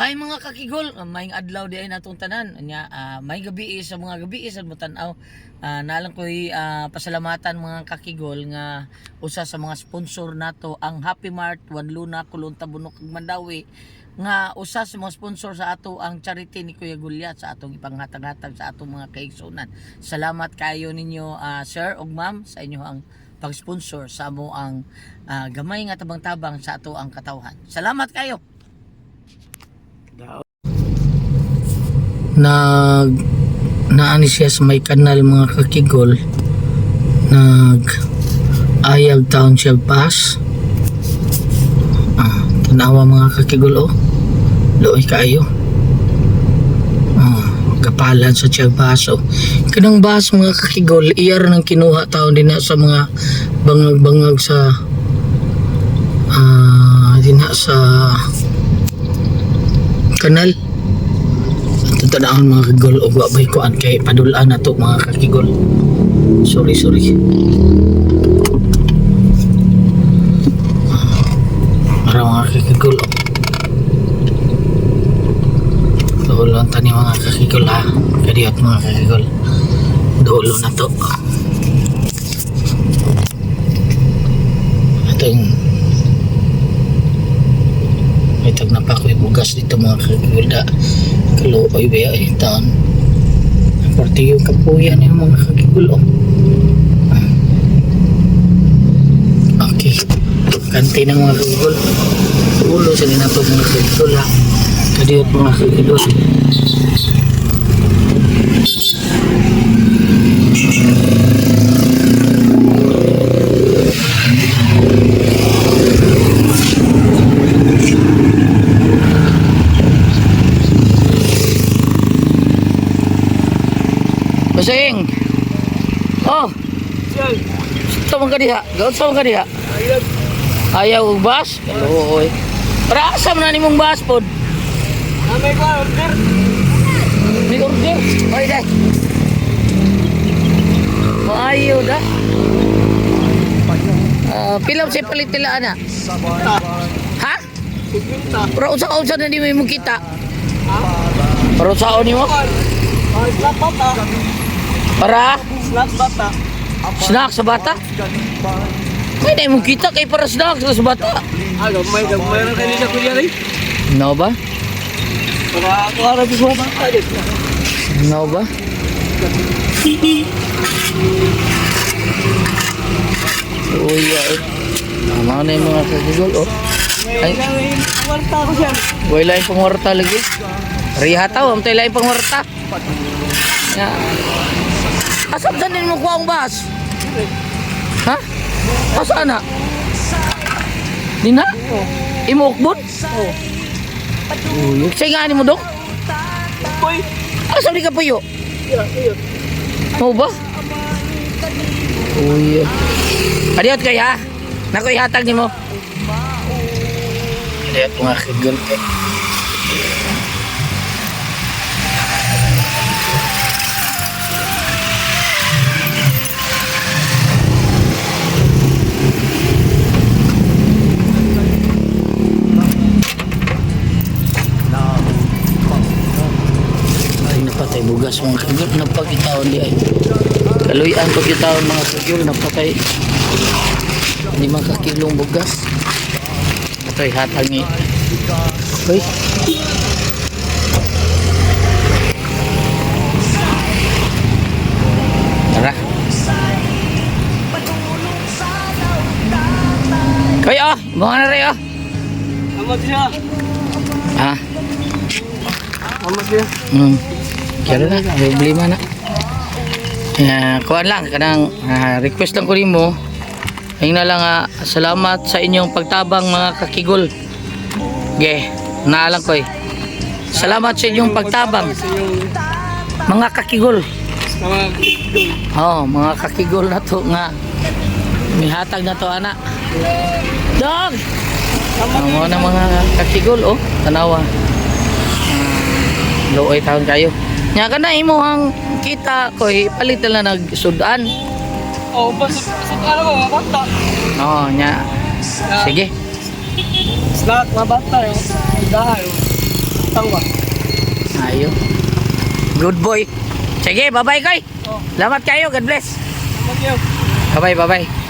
Hi mga kakigol, may adlaw di ay natong tanan. Nya may gabi sa mga gabi sa mutanaw. Nalang ko'y pasalamatan mga kakigol nga usa sa mga sponsor nato ang Happy Mart, One Luna, Kulon Tabunok ug Mandawi nga usa sa mga sponsor sa ato ang charity ni Kuya Gulyat sa atong ipanghatag-hatag sa atong mga kaigsunan. Salamat kayo ninyo sir ug ma'am sa inyo ang pag-sponsor sa amo ang gamay nga tabang-tabang sa ato ang katawhan. Salamat kayo. Naani siya sa may kanal mga kakigol, ayag taon siya pass. Tanawa mga kakigol, looy kayo, kapalan sa tiyag baso. Kanang bas mga kakigol iyar nang kinuha taon din na sa mga bangag-bangag sa din na sa kanal. Tadaan mga kakigol o wabay ko an kay padulaan na to mga kakigol. Sorry para mga kakigol dulo tani mga kakigol kadiyot mga kakigol dulo na to atong may tag na pa ko bugas dito mga kakigol kaluoy ba taon parte yung kapuyan yung mga kakigul okay kante ng mga kakigul ulo sa ninato mga kakigul kadiyot mga kakigul Basing. Sa mga diha, gaot sa mga diha. Ayaw og bus. Oy. Para asa man nimong bus pod? May order. May order. Oy dai. Maayo da. Pilam si palit nila ana. Ha? Pero usa-usa na di mo kita. Pero saon nimo? Snack bata. Para? Snack bata. Snack sa bata? May na mong kita kay para snack sa bata. May mayroon kayo sa kuya rin. No ba? Para ako harap sa bata. No ba? Uy, mga na yung mga kakigol, Ay, warta ko siya. Wala yung pangwarta lagi. Riha tao, ang tayo lang yung pangwarta. Asam saan din mo kuha ang bus? Ha? Asaan na? Di na? Imukbon? Oo. Uy, sayangin mo dok? Uy. Asam di ka puyo? Iyo. Mau ba? Uy. Adiot kaya? Naku ihatag ni mo. Adiot mga kigol kay. Napatay bugas mga kagul, napagitaon di ay kaluyan pagitaon mga kagul, napatay 5 kilong bugas. Ito'y hatangi. Okay. Tara. Kaya mga na rin Amat siya. Amat siya. Kaya na, problema na. Kuhaan lang, kanang request lang ko rin mo. Ayun na lang, salamat sa inyong pagtabang mga kakigol. Naalang ko salamat sa inyong pagtabang mga kakigol. Mga kakigol na to nga. May hatag na to anak. Dog! Mga na mga kakigol, tanawa. Looy taon kayo. Nya ka na imo ang kita ko palit na nagsudan. Pasok mo, mabata. Nya. Sige. Snack, mabata yun. Dahil. Tao ba? Ayo. Good boy. Sige, bye-bye koy. Oh, Salamat kayo. God bless. salamat yun. Bye-bye, bye-bye.